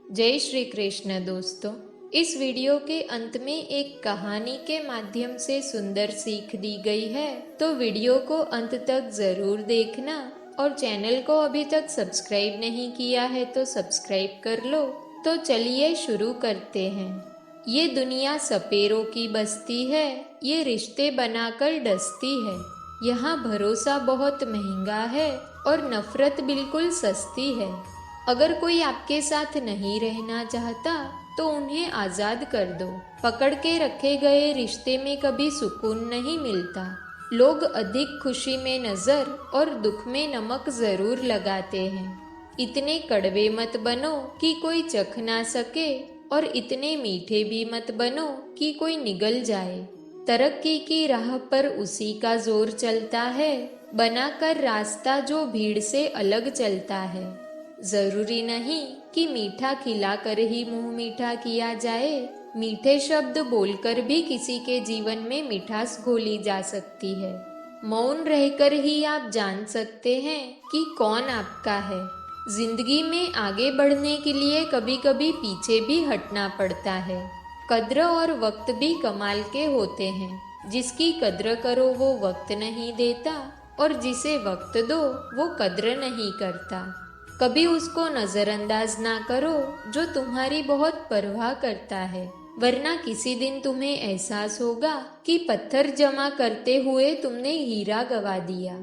जय श्री कृष्ण दोस्तों। इस वीडियो के अंत में एक कहानी के माध्यम से सुंदर सीख दी गई है, तो वीडियो को अंत तक जरूर देखना और चैनल को अभी तक सब्सक्राइब नहीं किया है तो सब्सक्राइब कर लो। तो चलिए शुरू करते हैं। ये दुनिया सपेरों की बस्ती है, ये रिश्ते बनाकर डसती है। यहाँ भरोसा बहुत महंगा है और नफरत बिल्कुल सस्ती है। अगर कोई आपके साथ नहीं रहना चाहता तो उन्हें आजाद कर दो। पकड़ के रखे गए रिश्ते में कभी सुकून नहीं मिलता। लोग अधिक खुशी में नजर और दुख में नमक जरूर लगाते हैं। इतने कड़वे मत बनो कि कोई चख ना सके और इतने मीठे भी मत बनो कि कोई निगल जाए। तरक्की की राह पर उसी का जोर चलता है, बनाकर रास्ता जो भीड़ से अलग चलता है। जरूरी नहीं कि मीठा खिलाकर ही मुंह मीठा किया जाए। मीठे शब्द बोलकर भी किसी के जीवन में मिठास घोली जा सकती है। मौन रहकर ही आप जान सकते हैं कि कौन आपका है। जिंदगी में आगे बढ़ने के लिए कभी कभी पीछे भी हटना पड़ता है। कद्र और वक्त भी कमाल के होते हैं। जिसकी कद्र करो वो वक्त नहीं देता और जिसे वक्त दो वो कद्र नहीं करता। कभी उसको नजरअंदाज ना करो जो तुम्हारी बहुत परवाह करता है, वरना किसी दिन तुम्हें एहसास होगा कि पत्थर जमा करते हुए तुमने हीरा गवा दिया।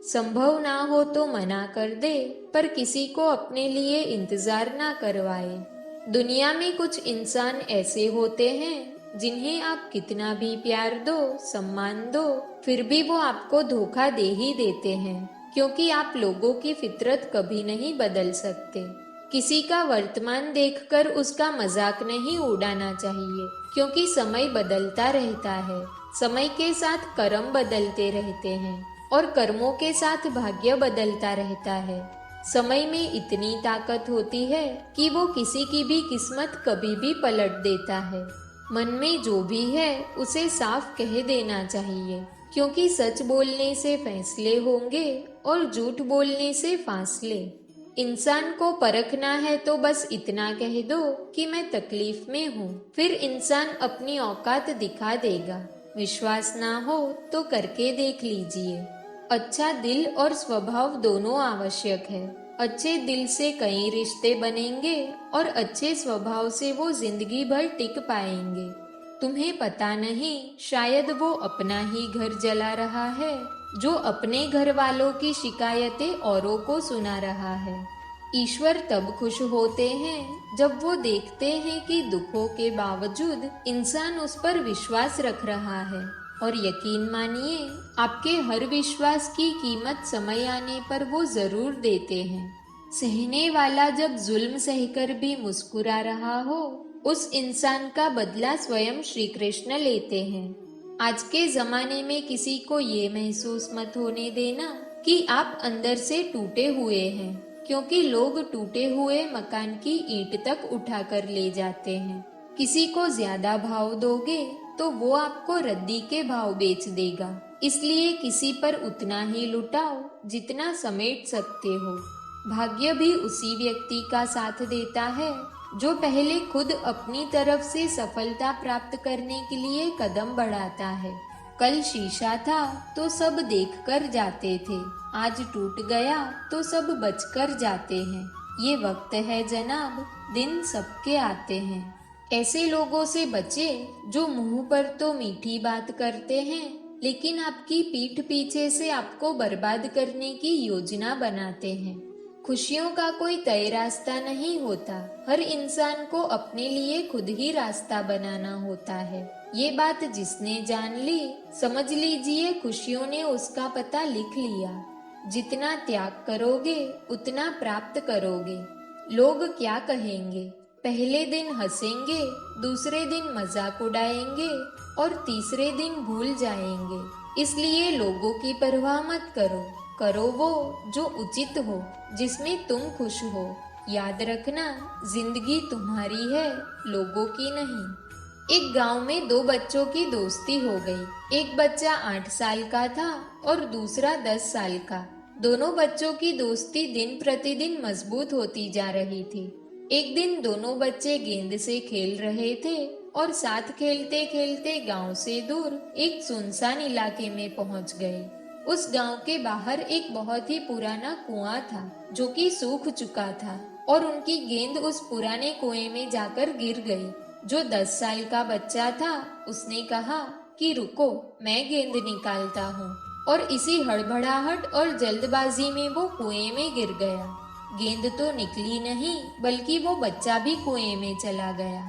संभव ना हो तो मना कर दे, पर किसी को अपने लिए इंतजार ना करवाए। दुनिया में कुछ इंसान ऐसे होते हैं जिन्हें आप कितना भी प्यार दो, सम्मान दो, फिर भी वो आपको धोखा दे ही देते हैं, क्योंकि आप लोगों की फितरत कभी नहीं बदल सकते। किसी का वर्तमान देखकर उसका मजाक नहीं उड़ाना चाहिए, क्योंकि समय बदलता रहता है। समय के साथ कर्म बदलते रहते हैं और कर्मों के साथ भाग्य बदलता रहता है। समय में इतनी ताकत होती है कि वो किसी की भी किस्मत कभी भी पलट देता है। मन में जो भी है उसे साफ कह देना चाहिए, क्योंकि सच बोलने से फैसले होंगे और झूठ बोलने से फासले। इंसान को परखना है तो बस इतना कह दो कि मैं तकलीफ में हूँ, फिर इंसान अपनी औकात दिखा देगा। विश्वास ना हो तो करके देख लीजिए। अच्छा दिल और स्वभाव दोनों आवश्यक है। अच्छे दिल से कई रिश्ते बनेंगे और अच्छे स्वभाव से वो जिंदगी भर टिक पाएंगे। तुम्हें पता नहीं, शायद वो अपना ही घर जला रहा है जो अपने घर वालों की शिकायतें औरों को सुना रहा है। ईश्वर तब खुश होते हैं जब वो देखते हैं कि दुखों के बावजूद इंसान उस पर विश्वास रख रहा है। और यकीन मानिए, आपके हर विश्वास की कीमत समय आने पर वो जरूर देते हैं। सहने वाला जब जुल्म सहकर भी मुस्कुरा रहा हो, उस इंसान का बदला स्वयं श्री कृष्ण लेते हैं। आज के जमाने में किसी को ये महसूस मत होने देना कि आप अंदर से टूटे हुए हैं, क्योंकि लोग टूटे हुए मकान की ईंट तक उठा कर ले जाते हैं। किसी को ज्यादा भाव दोगे तो वो आपको रद्दी के भाव बेच देगा। इसलिए किसी पर उतना ही लुटाओ जितना समेट सकते हो। भाग्य भी उसी व्यक्ति का साथ देता है जो पहले खुद अपनी तरफ से सफलता प्राप्त करने के लिए कदम बढ़ाता है। कल शीशा था तो सब देख कर जाते थे, आज टूट गया तो सब बचकर जाते हैं। ये वक्त है जनाब, दिन सबके आते हैं। ऐसे लोगों से बचे जो मुंह पर तो मीठी बात करते हैं, लेकिन आपकी पीठ पीछे से आपको बर्बाद करने की योजना बनाते हैं। खुशियों का कोई तय रास्ता नहीं होता, हर इंसान को अपने लिए खुद ही रास्ता बनाना होता है। ये बात जिसने जान ली, समझ लीजिए खुशियों ने उसका पता लिख लिया। जितना त्याग करोगे उतना प्राप्त करोगे। लोग क्या कहेंगे? पहले दिन हंसेंगे, दूसरे दिन मजाक उड़ाएंगे और तीसरे दिन भूल जाएंगे। इसलिए लोगों की परवाह मत करो, करो वो जो उचित हो, जिसमें तुम खुश हो। याद रखना, जिंदगी तुम्हारी है, लोगों की नहीं। एक गांव में दो बच्चों की दोस्ती हो गई। एक बच्चा 8 साल का था और दूसरा 10 साल का। दोनों बच्चों की दोस्ती दिन प्रतिदिन मजबूत होती जा रही थी। एक दिन दोनों बच्चे गेंद से खेल रहे थे और साथ खेलते खेलते गांव से दूर एक सुनसान इलाके में पहुंच गए। उस गांव के बाहर एक बहुत ही पुराना कुआं था जो कि सूख चुका था और उनकी गेंद उस पुराने कुएं में जाकर गिर गई। जो 10 साल का बच्चा था उसने कहा कि रुको, मैं गेंद निकालता हूँ। और इसी हड़बड़ाहट और जल्दबाजी में वो कुएं में गिर गया। गेंद तो निकली नहीं बल्कि वो बच्चा भी कुएं में चला गया।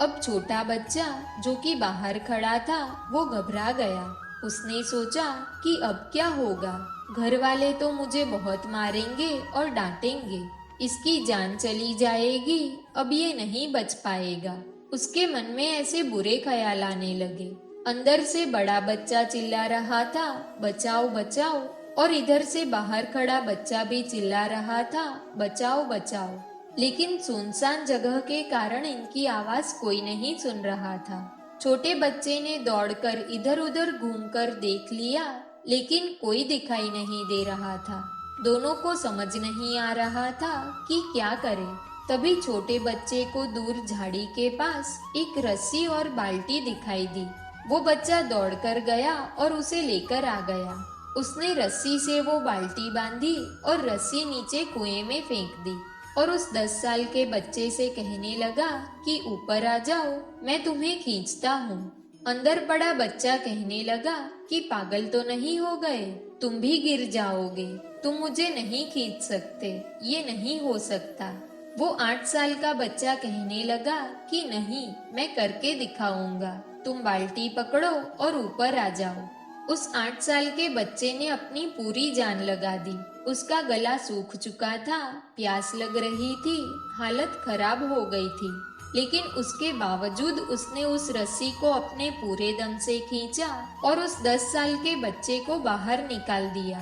अब छोटा बच्चा जो कि बाहर खड़ा था वो घबरा गया। उसने सोचा कि अब क्या होगा, घर वाले तो मुझे बहुत मारेंगे और डांटेंगे, इसकी जान चली जाएगी, अब ये नहीं बच पाएगा। उसके मन में ऐसे बुरे ख्याल आने लगे। अंदर से बड़ा बच्चा चिल्ला रहा था, बचाओ बचाओ, और इधर से बाहर खड़ा बच्चा भी चिल्ला रहा था, बचाओ बचाओ। लेकिन सुनसान जगह के कारण इनकी आवाज कोई नहीं सुन रहा था। छोटे बच्चे ने दौड़कर इधर उधर घूमकर देख लिया, लेकिन कोई दिखाई नहीं दे रहा था। दोनों को समझ नहीं आ रहा था कि क्या करें। तभी छोटे बच्चे को दूर झाड़ी के पास एक रस्सी और बाल्टी दिखाई दी। वो बच्चा दौड़कर गया और उसे लेकर आ गया। उसने रस्सी से वो बाल्टी बांधी और रस्सी नीचे कुएं में फेंक दी और उस 10 साल के बच्चे से कहने लगा कि ऊपर आ जाओ, मैं तुम्हें खींचता हूँ। अंदर पड़ा बच्चा कहने लगा कि पागल तो नहीं हो गए, तुम भी गिर जाओगे, तुम मुझे नहीं खींच सकते, ये नहीं हो सकता। वो 8 साल का बच्चा कहने लगा कि नहीं, मैं करके दिखाऊंगा, तुम बाल्टी पकड़ो और ऊपर आ जाओ। उस 8 साल के बच्चे ने अपनी पूरी जान लगा दी। उसका गला सूख चुका था, प्यास लग रही थी, हालत खराब हो गई थी, लेकिन उसके बावजूद उसने उस रस्सी को अपने पूरे दम से खींचा और उस 10 साल के बच्चे को बाहर निकाल दिया।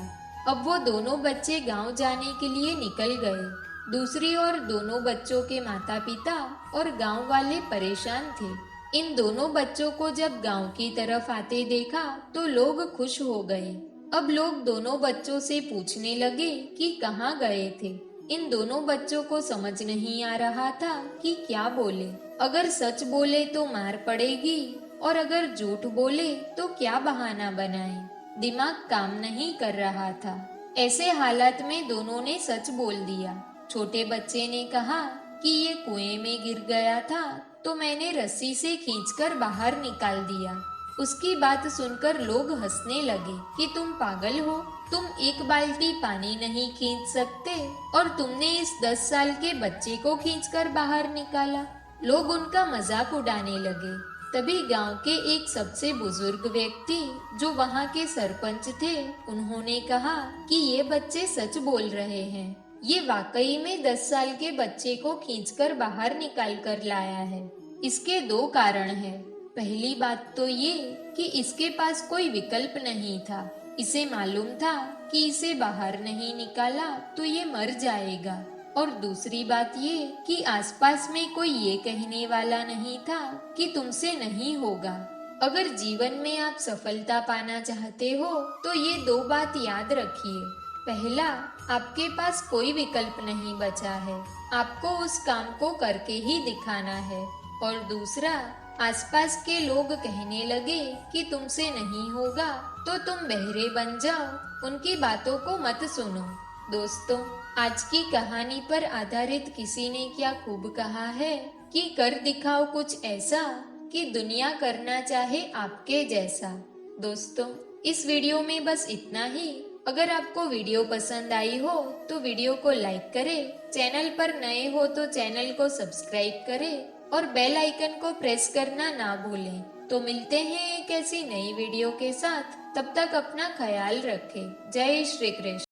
अब वो दोनों बच्चे गांव जाने के लिए निकल गए। दूसरी ओर दोनों बच्चों के माता पिता और गांव वाले परेशान थे। इन दोनों बच्चों को जब गांव की तरफ आते देखा तो लोग खुश हो गए। अब लोग दोनों बच्चों से पूछने लगे कि कहाँ गए थे। इन दोनों बच्चों को समझ नहीं आ रहा था कि क्या बोले। अगर सच बोले तो मार पड़ेगी और अगर झूठ बोले तो क्या बहाना बनाए। दिमाग काम नहीं कर रहा था। ऐसे हालात में दोनों ने सच बोल दिया। छोटे बच्चे ने कहा कि ये कुएं में गिर गया था तो मैंने रस्सी से खींचकर बाहर निकाल दिया। उसकी बात सुनकर लोग हंसने लगे कि तुम पागल हो, तुम एक बाल्टी पानी नहीं खींच सकते और तुमने इस 10 साल के बच्चे को खींचकर बाहर निकाला। लोग उनका मजाक उड़ाने लगे। तभी गांव के एक सबसे बुजुर्ग व्यक्ति जो वहां के सरपंच थे, उन्होंने कहा कि ये बच्चे सच बोल रहे हैं। ये वाकई में 10 साल के बच्चे को खींचकर बाहर निकाल कर लाया है। इसके 2 कारण हैं। पहली बात तो ये कि इसके पास कोई विकल्प नहीं था। इसे मालूम था कि इसे बाहर नहीं निकाला तो ये मर जाएगा। और दूसरी बात ये कि आसपास में कोई ये कहने वाला नहीं था कि तुमसे नहीं होगा। अगर जीवन में आप सफलता पाना चाहते हो तो ये 2 बात याद रखिए। पहला, आपके पास कोई विकल्प नहीं बचा है, आपको उस काम को करके ही दिखाना है। और दूसरा, आसपास के लोग कहने लगे कि तुमसे नहीं होगा तो तुम बहरे बन जाओ, उनकी बातों को मत सुनो। दोस्तों, आज की कहानी पर आधारित किसी ने क्या खूब कहा है कि कर दिखाओ कुछ ऐसा कि दुनिया करना चाहे आपके जैसा। दोस्तों, इस वीडियो में बस इतना ही। अगर आपको वीडियो पसंद आई हो तो वीडियो को लाइक करें, चैनल पर नए हो तो चैनल को सब्सक्राइब करें और बेल आइकन को प्रेस करना ना भूलें। तो मिलते हैं एक ऐसी नई वीडियो के साथ। तब तक अपना ख्याल रखें। जय श्री कृष्ण।